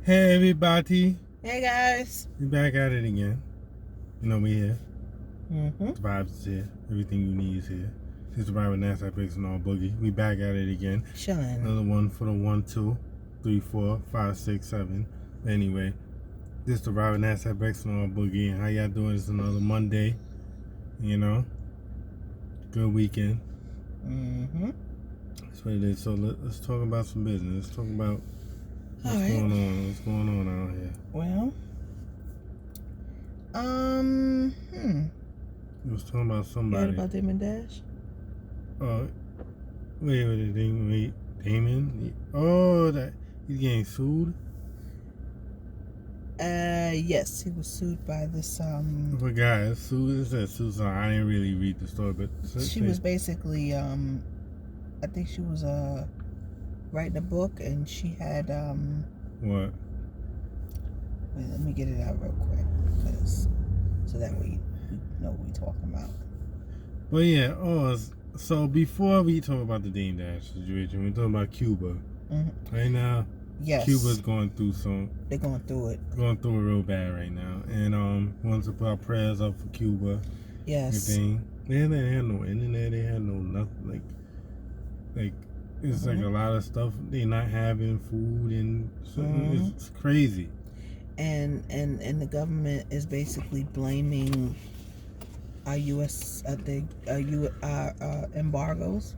Hey everybody, Hey guys. we back at it again. You know we here. Mm-hmm. The vibes is here. Everything you need is here. This is the vibe with Nazdaq, Brixx, and all Boogie. We back at it again. Chilling. Another one for the 1, 2, 3, 4, 5, 6, 7. Anyway, this is the vibe with Nazdaq, Brixx, and all Boogie. And how y'all doing? It's another Monday. You know, good weekend. Mm-hmm. That's what it is. So let's talk about some business. Let's talk about what's All right. going on. What's going on out here? Well, We was talking about you somebody. heard about Damon Dash? Wait, Damon? Oh, that he's getting sued? Yes, he was sued by this, I forgot. It said sued, so I didn't really read the story, but... She was basically, I think she was, writing a book, and she had, What? Wait, let me get it out real quick, so that way we know what we're talking about. But yeah, so before we talk about the Dame Dash situation, we're talking about Cuba. Mm-hmm. Right now, yes, Cuba's going through They're going through it. Going through it real bad right now. And want to put our prayers up for Cuba. Yes. Everything. They had no internet, they had no nothing. Like it's like a lot of stuff. They not having food and it's crazy. And the government is basically blaming our U.S. Our embargoes.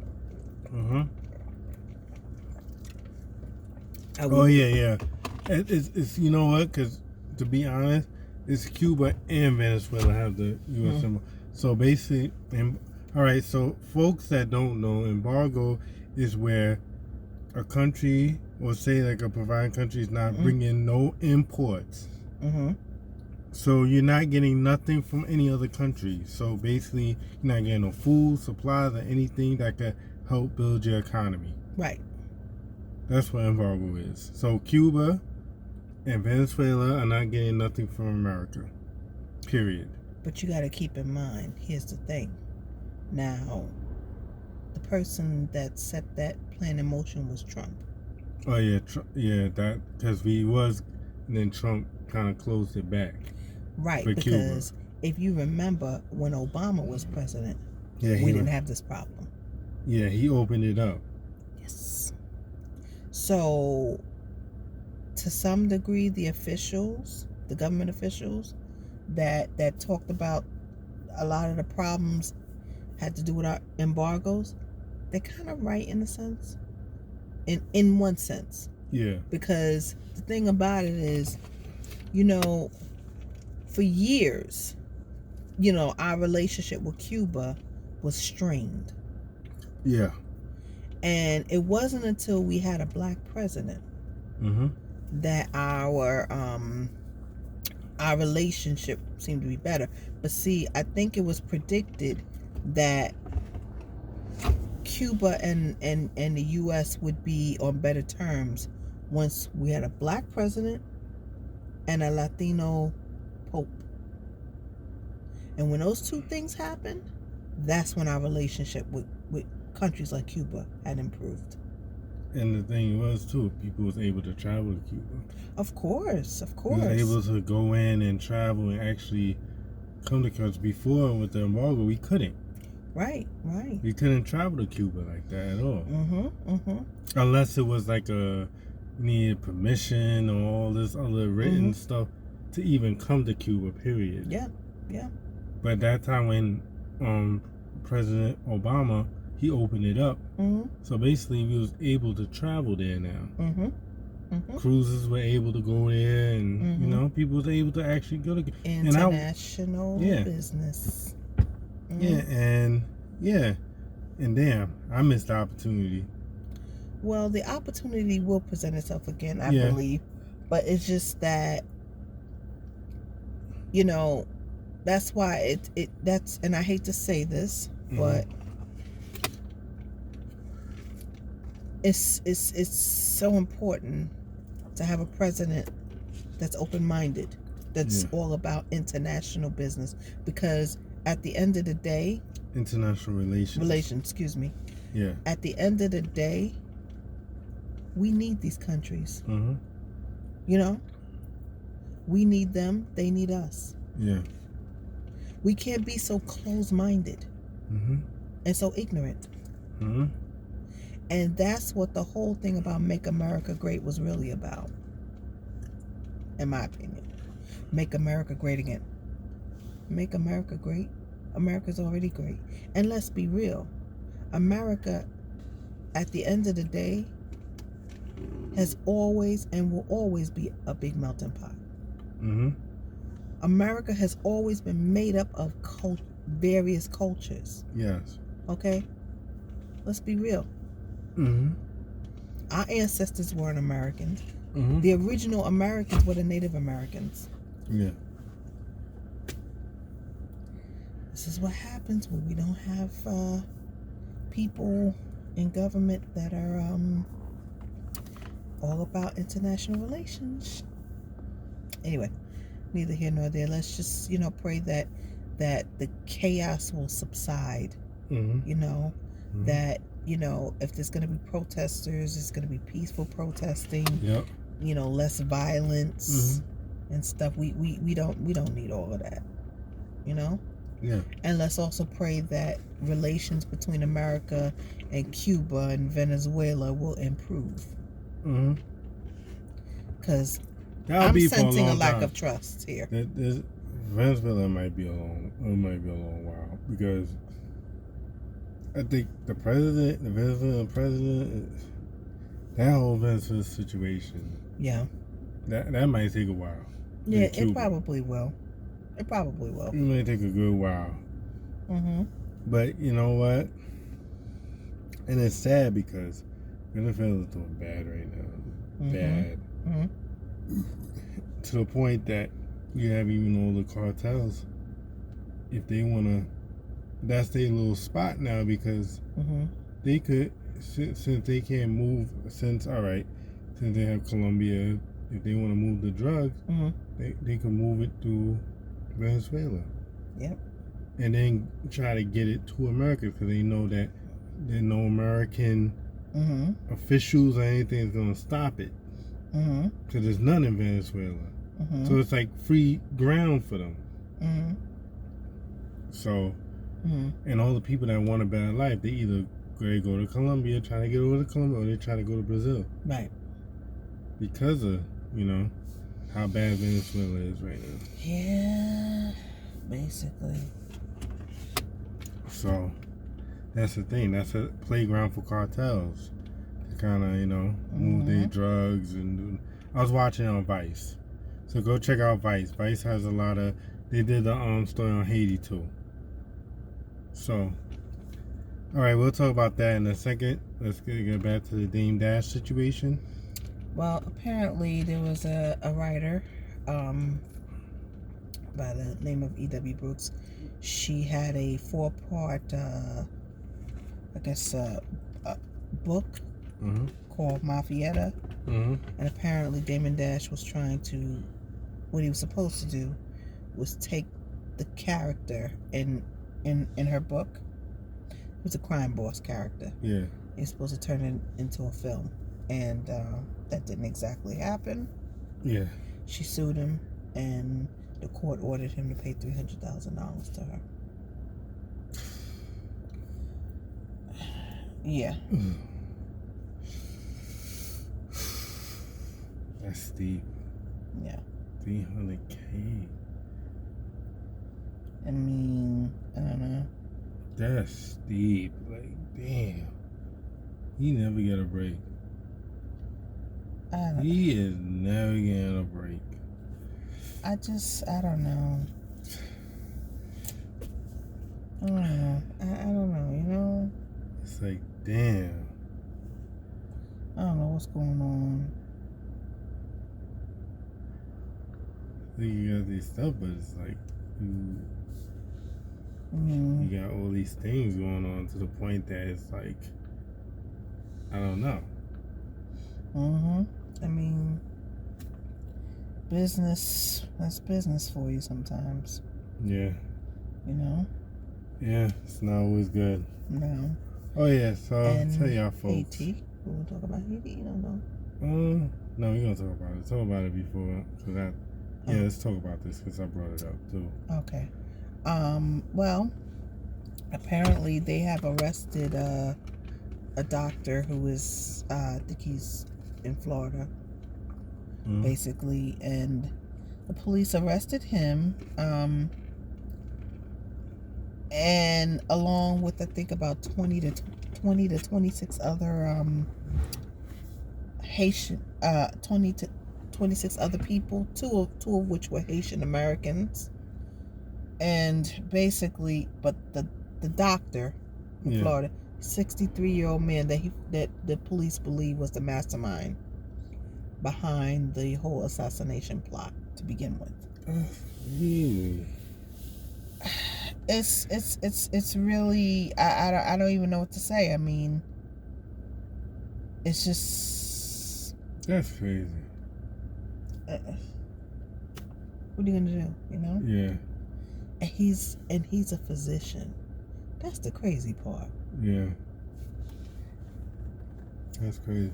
Oh yeah. It's you know what? Because to be honest, it's Cuba and Venezuela have the U.S. embargo. So basically, all right. So folks that don't know, embargo is where a country, or say like a providing country, is not bringing no imports. So you're not getting nothing from any other country. So basically, you're not getting no food, supplies, or anything that could help build your economy. Right. That's what embargo is. So Cuba and Venezuela are not getting nothing from America. Period. But you got to keep in mind, here's the thing. Now, the person that set that plan in motion was Trump. Oh yeah, that because he was, and then Trump kind of closed it back. Right, because Cuba. If you remember when Obama was president, we didn't have this problem. Yeah, he opened it up. Yes. So, to some degree, the government officials that talked about a lot of the problems had to do with our embargoes, they're kind of right in a sense. In one sense. Yeah. Because the thing about it is, for years, our relationship with Cuba was strained. Yeah. And it wasn't until we had a black president that our relationship seemed to be better. But see, I think it was predicted that Cuba and the U.S. would be on better terms once we had a black president and a Latino Pope. And when those two things happened, that's when our relationship with countries like Cuba had improved. And the thing was too, people was able to travel to Cuba. Of course. We was able to go in and travel and actually come to countries. Before with the embargo, we couldn't. Right. We couldn't travel to Cuba like that at all. Unless it was like you needed permission or all this other written stuff to even come to Cuba, period. Yeah. But that time when President Obama, he opened it up. So basically, we was able to travel there now. Cruises were able to go there, and people was able to actually go to international business. And damn, I missed the opportunity. Well, the opportunity will present itself again, I believe. But it's just that, that's why that's, and I hate to say this, but it's so important to have a president that's open-minded, that's all about international business, because at the end of the day, international relations, at the end of the day, we need these countries. You know, we need them, they need us. Yeah. We can't be so close-minded and so ignorant. And that's what the whole thing about Make America Great was really about, in my opinion. Make America great again. Make America great. America's already great. And let's be real. America, at the end of the day, has always and will always be a big melting pot. America has always been made up of various cultures. Yes. Okay? Let's be real. Our ancestors weren't Americans. The original Americans were the Native Americans. Yeah. This is what happens when we don't have people in government that are all about international relations. Anyway, neither here nor there. Let's just, pray that the chaos will subside. That, if there's going to be protesters, it's going to be peaceful protesting. Yep. Less violence and stuff. We don't need all of that. Yeah. And let's also pray that relations between America and Cuba and Venezuela will improve. Because I'm sensing a lack of trust here. Venezuela might be a long while, because I think the Venezuelan president, that whole Venezuela situation. Yeah. That might take a while. Yeah, it probably will. It may take a good while. But you know what? And it's sad because Venezuela's doing bad right now. Bad. To the point that you have even all the cartels, if they want to, that's their little spot now, because they could, since they can't move, since they have Colombia, if they want to move the drugs, they can move it through Venezuela. Yep. And then try to get it to America, because they know that there are no American officials or anything is going to stop it. Because there's none in Venezuela. So it's like free ground for them. So, and all the people that want a better life, they either go to Colombia, try to get over to Colombia, or they try to go to Brazil. Right. Because of, how bad Venezuela is right now. Yeah, basically. So, that's the thing. That's a playground for cartels to kind of, move their drugs. And I was watching on Vice. So go check out Vice. Vice has a lot of, they did the story on Haiti too. So, all right, we'll talk about that in a second. Let's get back to the Dame Dash situation. Well, apparently there was a writer by the name of E.W. Brixx. She had a 4-part, book called Mafietta. And apparently Damon Dash was trying to, what he was supposed to do was take the character in her book. It was a crime boss character. Yeah. He's supposed to turn it into a film. And that didn't exactly happen. Yeah. She sued him, and the court ordered him to pay $300,000 to her. Yeah. That's steep. Yeah. $300K. I mean, I don't know. That's steep. Like, damn. He never get a break. He is never getting a break. I don't know. I don't know, It's like, damn. I don't know what's going on. I think you got these stuff, but it's like, you got all these things going on to the point that it's like, I don't know. I mean, business, that's business for you sometimes. Yeah. Yeah, it's not always good. No. Oh, yeah, so I'll tell y'all folks. Haiti. We'll talk about Haiti, you don't know. No, we're gonna talk about it. Talk about it before, cause let's talk about this because I brought it up too. Okay. Well, apparently they have arrested a doctor who is, I think he's in Florida, basically, and the police arrested him, and along with I think about 20 to 26 other Haitian, 20 to 26 other people, two of which were Haitian Americans, and basically, but the doctor in Florida, 63-year-old man that the police believe was the mastermind behind the whole assassination plot to begin with. Really? It's really I don't even know what to say. I mean, it's just that's crazy. What are you gonna do? You know? Yeah. And he's a physician. That's the crazy part. Yeah. That's crazy.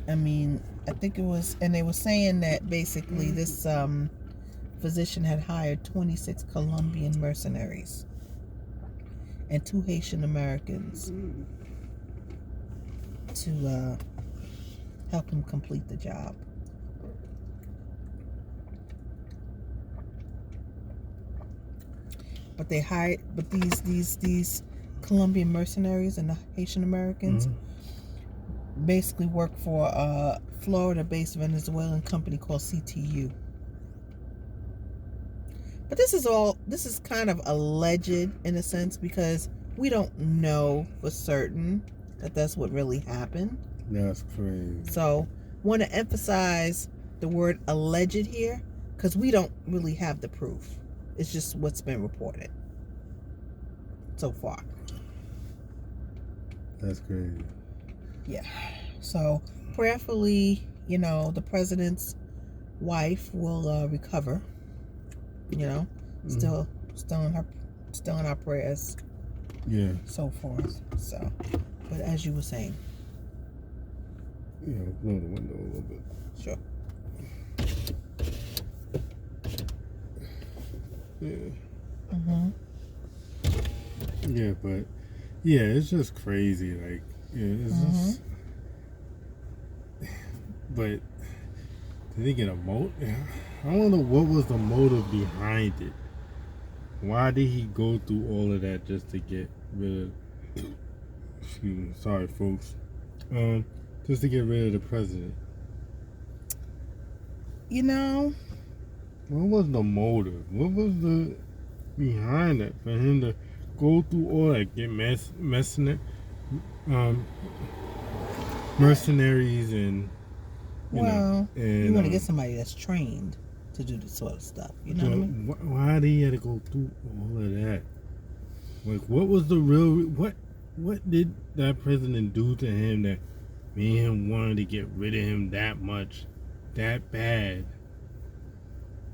I mean, I think it was, and they were saying that basically this physician had hired 26 Colombian mercenaries and 2 Haitian Americans to help him complete the job. But these Colombian mercenaries and the Haitian Americans basically work for a Florida-based Venezuelan company called CTU. But this is kind of alleged in a sense because we don't know for certain that that's what really happened. That's crazy. So, want to emphasize the word alleged here because we don't really have the proof. It's just what's been reported so far. That's crazy. Yeah. So, prayerfully, the president's wife will recover. Still in our prayers. Yeah. So forth. So, but as you were saying. Yeah, blow the window a little bit. Sure. Yeah. Yeah, but it's just crazy. Like, it's just. But did they get a motive? I don't know what was the motive behind it. Why did he go through all of that just to get rid of? Excuse me, sorry, folks. Just to get rid of the president. What was the motive? What was the behind it for him to go through all that, get mercenaries and you want to get somebody that's trained to do this sort of stuff. You know what I mean? Why did he have to go through all of that? Like, what was the real? What did that president do to him that made him wanted to get rid of him that much, that bad?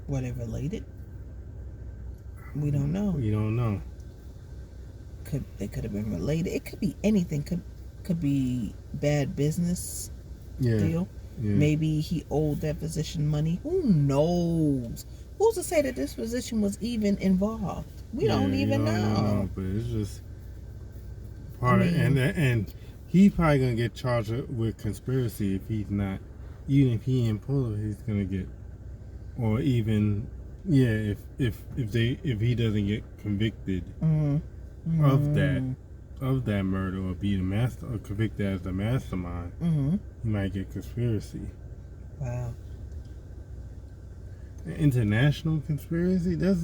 Were they related? We don't know. We don't know. They could have been related. It could be anything. Could be bad business deal. Yeah. Maybe he owed that physician money. Who knows? Who's to say that this physician was even involved? We don't even know. But it's just part of, and he's probably gonna get charged with conspiracy if he's not. Even if he ain't pulled it, he's gonna get, or even if he doesn't get convicted of that murder or be the master or convicted as the mastermind, he might get conspiracy. Wow. International conspiracy? That's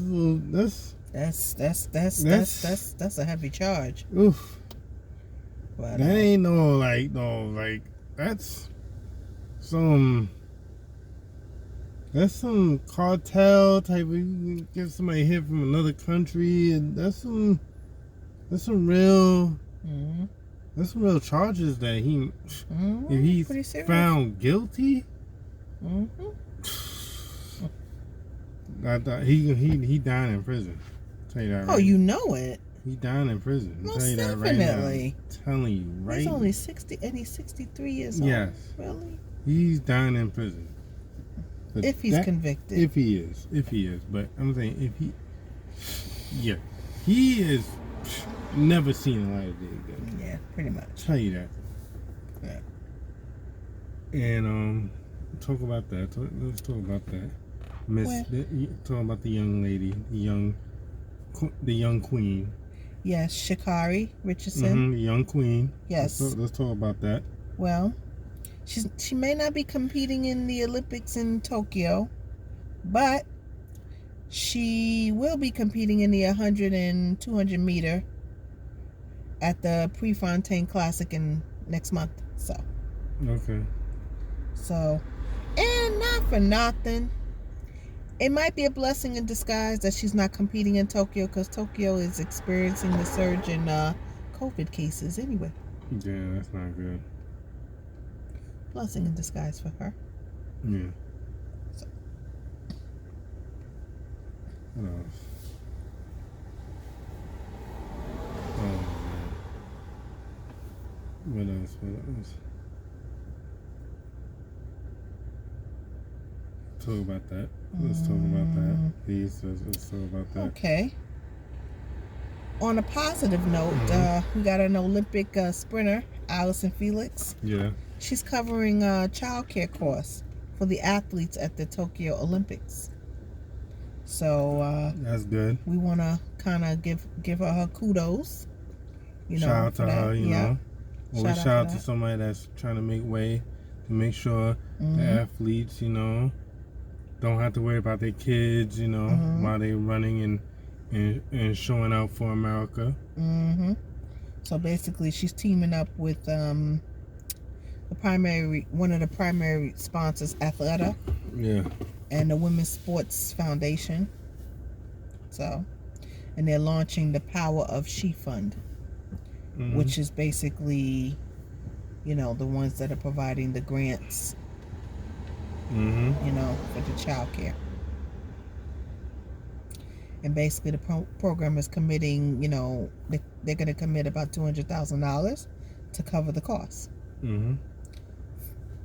a heavy charge. Oof. But, that ain't no that's some cartel type of, you get somebody hit from another country, and that's some real charges that he if he's found guilty. He died in prison. I'll tell you that. Oh, you know it. He died in prison. Most tell you that definitely. Right now. I'm telling you right. He's only 60, and he's 63 years old. Yes. Really? He's down in prison. But If he's convicted. If he is. But I'm saying if he, yeah, he is never seen a light of day again. Yeah, pretty much. Tell you that. Yeah. And talk about that. Let's talk about that. Talk about the young lady, the young queen. Yes, Sha'Carri Richardson. The young queen. Yes. Let's talk about that. Well, she may not be competing in the Olympics in Tokyo, but she will be competing in the 100 and 200 meter at the Prefontaine Classic in next month. So. Okay. So, and not for nothing, it might be a blessing in disguise that she's not competing in Tokyo, because Tokyo is experiencing the surge in COVID cases anyway. Yeah, that's not good. Blessing in disguise for her. Yeah. So. What else? Oh, man. What else? Talk about that. Let's talk about that. Please, let's talk about that. Okay. On a positive note, we got an Olympic sprinter, Allison Felix. Yeah. She's covering a child care course for the athletes at the Tokyo Olympics. So that's good. We want to kind of give her kudos. Shout out to her, you know. Always shout out to somebody that's trying to make way to make sure the athletes, you know, don't have to worry about their kids, you know, while they're running and showing out for America. So basically, she's teaming up with one of the primary sponsors, Athleta. Yeah. And the Women's Sports Foundation. So, and they're launching the Power of She Fund, which is basically, you know, the ones that are providing the grants, you know, for the child care. And basically the program is committing, you know, they're going to commit about $200,000 to cover the costs.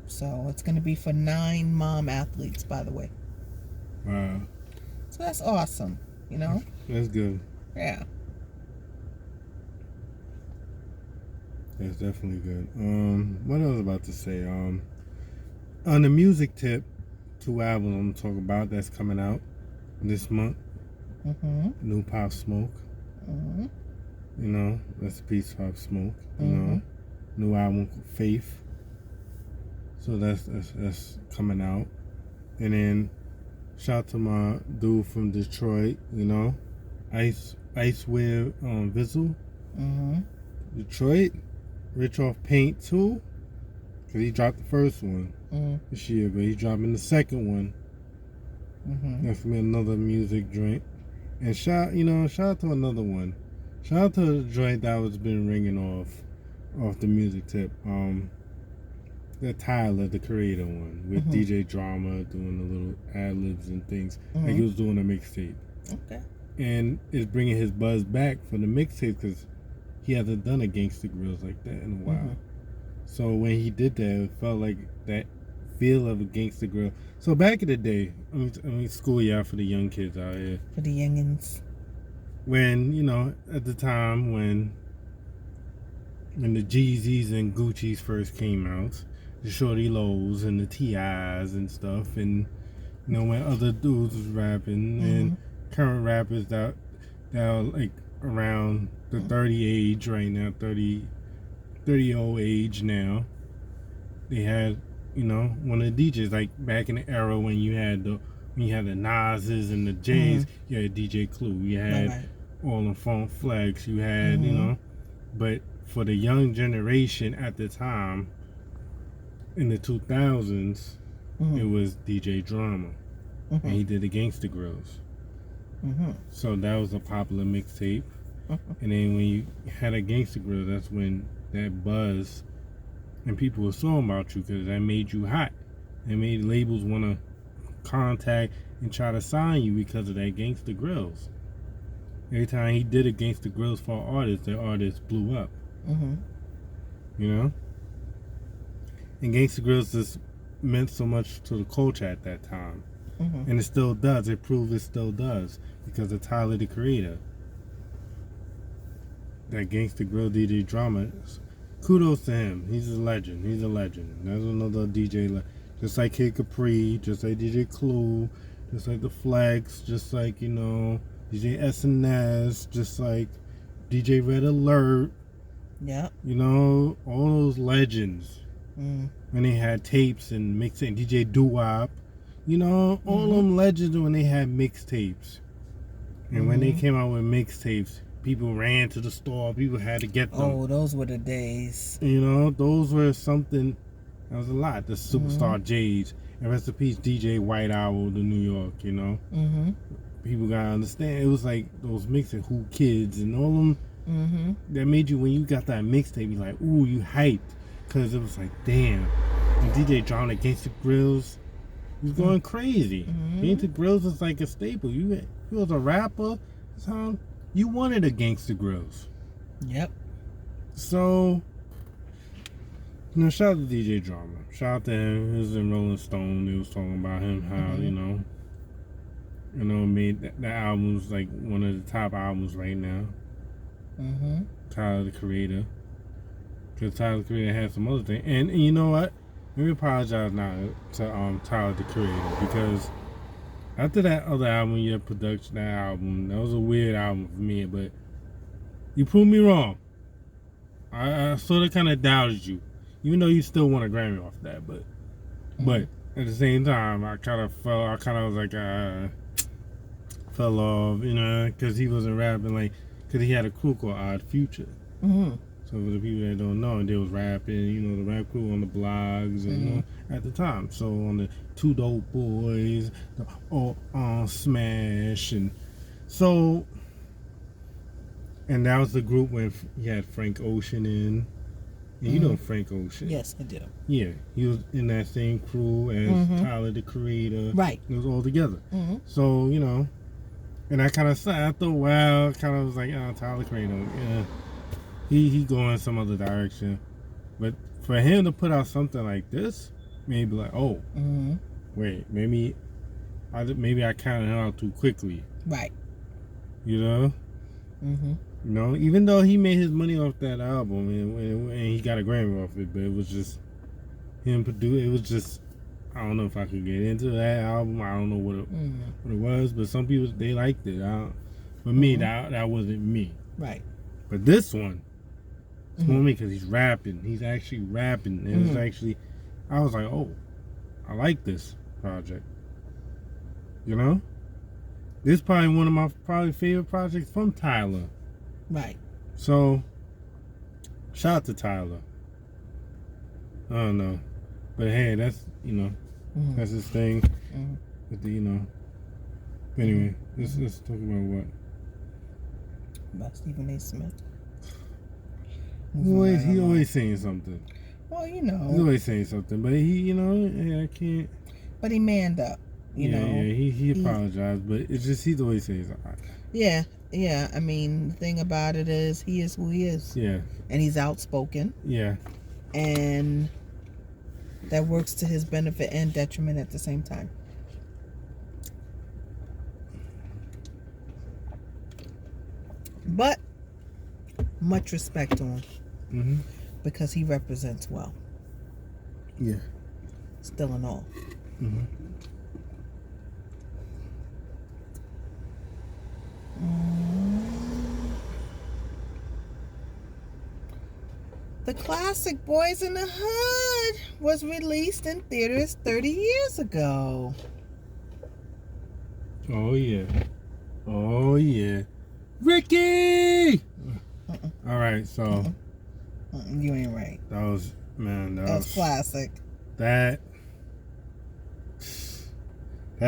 So it's going to be for 9 mom athletes, by the way. Wow. So that's awesome, you know? That's good. Yeah. That's definitely good. What I was about to say, on the music tip, 2 albums I'm talking about that's coming out this month. New Pop Smoke. You know, that's Peace Pop Smoke. You know, new album Faith. So that's coming out. And then shout out to my dude from Detroit, you know, Icewear Visual. Detroit, Rich Off Paint too, because he dropped the first one this year, but he's dropping the second one. That's gonna be another music joint. And shout out to another one. Shout out to the joint that was been ringing off the music tip. The Tyler, the Creator one, with DJ Drama doing the little ad-libs and things. Like he was doing a mixtape. Okay. And it's bringing his buzz back for the mixtape because he hasn't done a Gangsta Grills like that in a while. So when he did that, it felt like that feel of a Gangsta Grill. So back in the day, I mean school y'all for the young kids out here. For the youngins. When, you know, at the time when the Jeezys and Gucci's first came out, the Shorty Lows and the T.I.s and stuff, and you know when other dudes was rapping and current rappers that are like around the 30 age right now, 30 old age now, they had, you know, one of the DJs, like back in the era when you had the Nas's and the J's, you had DJ Clue, you had all the Funk Flex, you had, you know, but for the young generation at the time, in the 2000s, it was DJ Drama, and he did the Gangsta Grills. So that was a popular mixtape. And then when you had a Gangsta Grill, that's when that buzz and people were talking about you because that made you hot. It made labels want to contact and try to sign you because of that Gangsta Grills. Every time he did a Gangsta Grills for artists, the artist blew up. You know? And Gangsta Grills is meant so much to the culture at that time. Mm-hmm. And it still does. It proves it still does. Because of Tyler, the Creator. That Gangsta Grill DJ drama. Kudos to him. He's a legend. He's a legend. There's another DJ. Just like Kid Capri. Just like DJ Clue. Just like The Flex. Just like, DJ SNS. Just like DJ Red Alert. Yeah. All those legends. Mm. When they had tapes and mixing. DJ Doo-Wop. All them legends when they had mixtapes. And when they came out with mixtapes, people ran to the store. People had to get them. Oh, those were the days. Those were something. That was a lot. The Superstar J's. And rest in peace, DJ White Owl to New York, People gotta understand. It was like those mixing Who Kids and all them. That made you, when you got that mixtape, you like, ooh, you hyped. Because it was like, damn. And DJ John Against the Grills. He was going crazy. Gangsta Grills was like a staple. You was a rapper. So you wanted a Gangsta Grills. Yep. So, shout out to DJ Drama. Shout out to him. He was in Rolling Stone. They was talking about him, how, made that album was like one of the top albums right now. Tyler, the Creator. Because Tyler, the Creator had some other things. And you know what? Let me apologize now to Tyler, the Creator, because after that other album, your production, that album, that was a weird album for me, but you proved me wrong. I sort of kind of doubted you, even though you still won a Grammy off that, but at the same time, I kind of was like, fell off, because he wasn't rapping, because he had a crew called Odd Future. So for the people that don't know, they was rapping, the rap crew on the blogs and at the time. So on the Two Dope Boys, the Smash, and so, and that was the group when he had Frank Ocean in. And you know Frank Ocean. Yes, I do. Yeah, he was in that same crew as Tyler, the Creator. Right. It was all together. So, and I kind of said, after a while, kind of was like, Tyler, the Creator, yeah. He going some other direction, but for him to put out something like this, maybe like, wait, maybe I counted him out too quickly. Right. Even though he made his money off that album and he got a Grammy off it, but it was just him produce. It was just, I don't know if I could get into that album. I don't know what it was, but some people, they liked it. For me, that wasn't me. Right. But this one. It's more me because he's rapping. He's actually rapping. And it's actually, I was like, oh, I like this project. This is probably one of my favorite projects from Tyler. Right. So, shout out to Tyler. I don't know. But hey, that's, that's his thing. With the, Anyway, let's talk about what? About Stephen A. Smith. He always saying something. Well, He's always saying something, but he, I can't. But he manned up, you know. Yeah, he apologized, but it's just he's always saying something. Yeah. I mean, the thing about it is he is who he is. Yeah. And he's outspoken. Yeah. And that works to his benefit and detriment at the same time. But much respect to him. Because he represents well. Yeah. Still and all. The classic Boys in the Hood was released in theaters 30 years ago. Oh, yeah. Ricky! All right, so. You ain't right. That was classic. That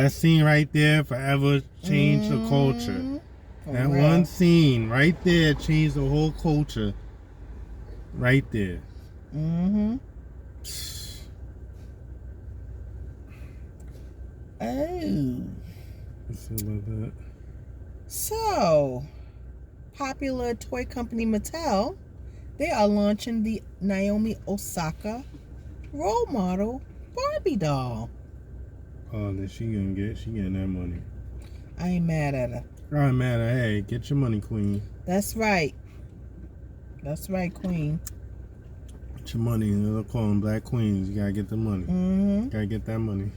scene right there forever changed the culture. That one scene right there changed the whole culture. Right there. Oh. Let's see about that. So, popular toy company Mattel, they are launching the Naomi Osaka role model Barbie doll. Oh, then she getting that money. I ain't mad at her. I'm mad at her. Hey, get your money, queen. That's right. That's right, queen. Get your money. They'll call them black queens. You gotta get the money. Mm-hmm. Gotta get that money.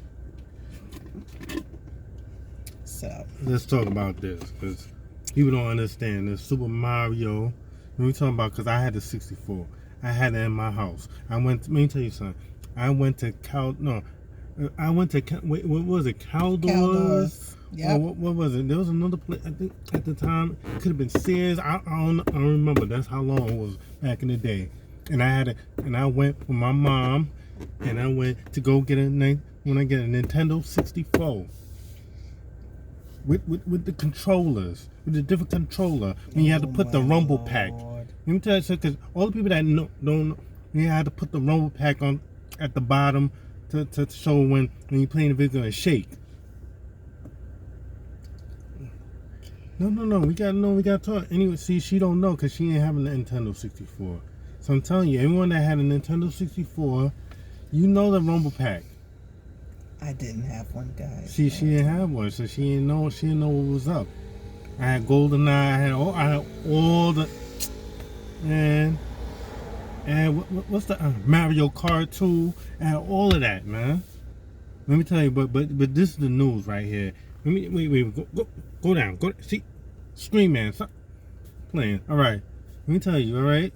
So let's talk about this, because people don't understand. The Super Mario, when we talking about, because I had the 64. I had it in my house. Let me tell you something. I went to wait, what was it? Caldors? Yeah. What was it? There was another place, I think, at the time. It could have been Sears. I don't remember. That's how long it was back in the day. And I went with my mom, and I went to go get a Nintendo 64. With the controllers, with the different controller, when you had to put the rumble pack. Let me tell you something, because all the people that don't know, you had to put the rumble pack on at the bottom to show when you're playing the video and shake. No, we gotta talk. Anyway, see, she don't know because she ain't having a Nintendo 64. So I'm telling you, everyone that had a Nintendo 64, you know the rumble pack. I didn't have one, guys. She didn't have one, so she didn't know what was up. I had GoldenEye, I had all the and what's the Mario Kart 2, I had all of that, man. Let me tell you, but this is the news right here. Wait, go down, see, Scream Man, stop playing. All right, let me tell you, all right.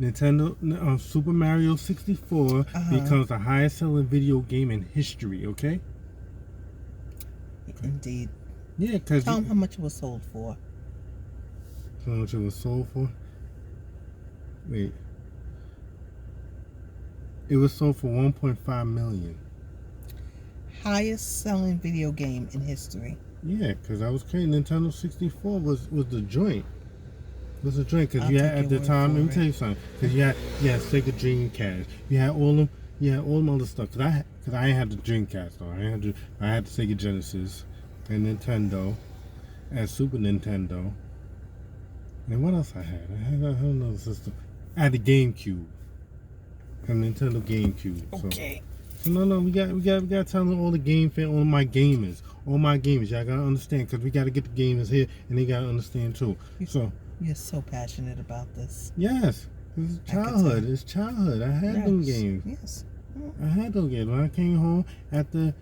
Nintendo Super Mario 64 becomes the highest selling video game in history, okay? Indeed. Yeah, because... Tell them how much it was sold for. How much it was sold for? Wait. It was sold for $1.5 million. Highest selling video game in history. Yeah, because I was crazy. Nintendo 64 was the joint. Because you had at the time, let me tell you something. Because you had Sega Dreamcast. You had all them other stuff. Because I ain't had the Dreamcast though. I had the Sega Genesis and Nintendo and Super Nintendo. And what else I had? I had another system. I had the GameCube. And Nintendo GameCube. Okay. So no, we got to tell all the game fans, all my gamers. Y'all gotta understand, because we gotta get the gamers here, and they gotta understand too. So. You're so passionate about this. Yes, it's childhood. I had them games. Yes. I had those games. When I came home after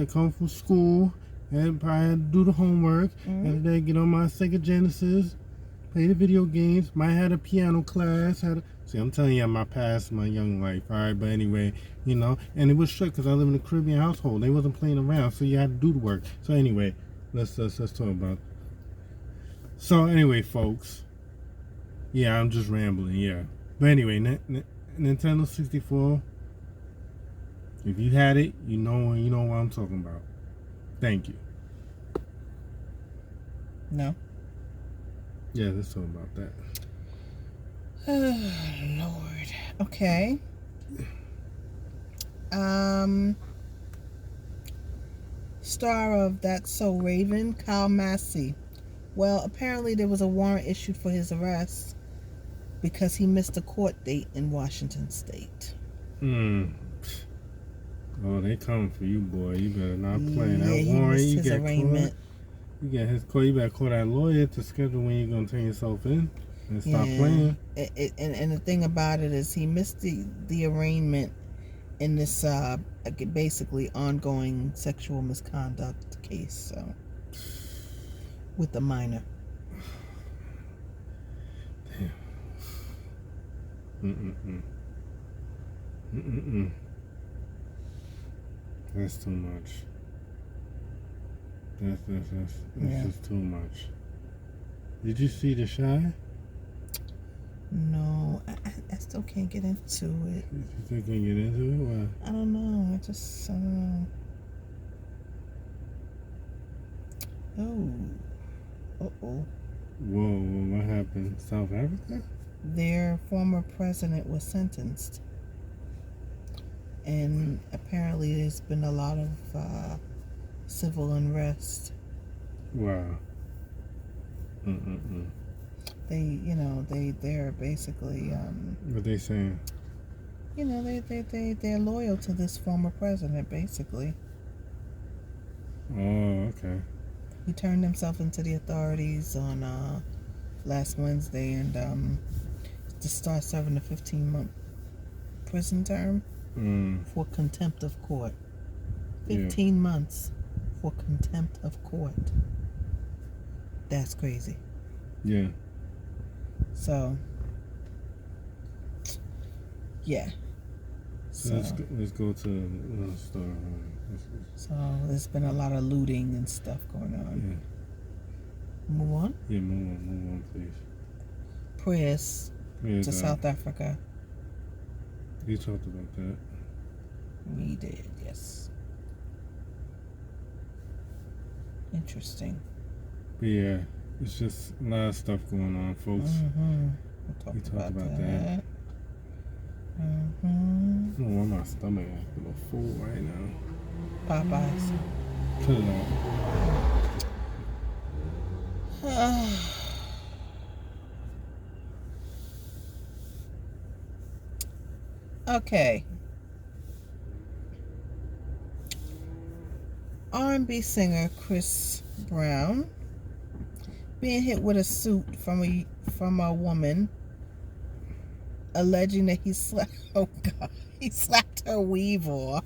come from school, and probably had to do the homework, and then get on my Sega Genesis, play the video games. Might had a piano class. See, I'm telling you my past, my young life. All right, but anyway, and it was strict because I live in a Caribbean household. They wasn't playing around, so you had to do the work. So anyway, let's talk about. So anyway, folks. Yeah, I'm just rambling, yeah. But anyway, Nintendo 64, if you had it, you know what I'm talking about. Thank you. No? Yeah, let's talk about that. Oh, Lord. Okay. Star of That's So Raven, Kyle Massey. Well, apparently there was a warrant issued for his arrest because he missed a court date in Washington State. Oh, they coming for you, boy. You better not play. Yeah, That he warrant, missed you his get arraignment. caught. You get his call. You better call that lawyer to schedule when you're gonna turn yourself in and stop playing. And the thing about it is, he missed the arraignment in this basically ongoing sexual misconduct case. So with the minor. That's too much. That's just too much. Did you see The Shy? No, I still can't get into it. You still can't get into it? Why? I don't know. I don't know. Oh. Whoa, what happened? South Africa? Their former president was sentenced. And apparently there's been a lot of civil unrest. Wow. They're basically What they saying? you know, they're loyal to this former president, basically. Oh, okay. He turned himself into the authorities on last Wednesday and to start serving a 15-month prison term for contempt of court. 15 months for contempt of court. That's crazy. Yeah. So, yeah. So let's go to the story. So there's been a lot of looting and stuff going on. Yeah. Move on? Yeah, move on, please. Prayers to South Africa. You talked about that. We did, yes. Interesting. But yeah, it's just a lot of stuff going on, folks. We talked about that. I don't know why my stomach is a little full right now. Popeyes. Put it on. Okay. R&B singer Chris Brown being hit with a suit from a woman alleging that he slapped her weave off.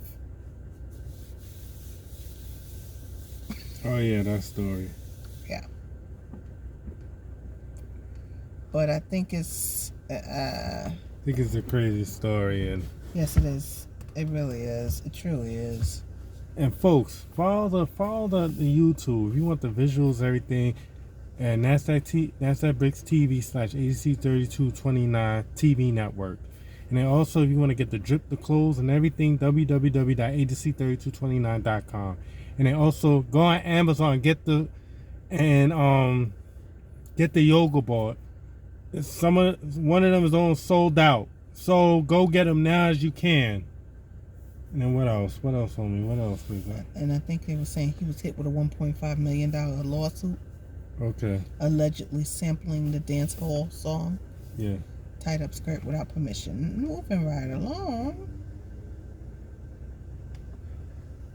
Oh yeah, that story. Yeah. But I think it's I think it's a crazy story, and yes, it is. It really is. It truly is. And folks, follow the YouTube if you want the visuals, everything, and Nazdaq Brixx TV /ADC3229 TV network. And then also, if you want to get the drip, the clothes, and everything, www.adc3229.com. And then also go on Amazon and get the yoga board. One of them is on sold out, so go get them now as you can. And then what else? What else, homie? What else was that? And I think they were saying he was hit with a $1.5 million lawsuit. Okay. Allegedly sampling the dance hall song. Yeah. Tied up skirt without permission. Moving right along.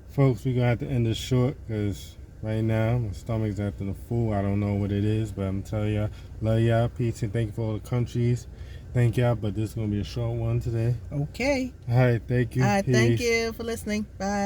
Folks, we're going to have to end this short because right now my stomach's acting a fool. I don't know what it is, but I'm telling y'all, love y'all, peace, and thank you for all the countries. Thank y'all, but this is going to be a short one today. Okay. All right, thank you. All right, thank you for listening. Bye.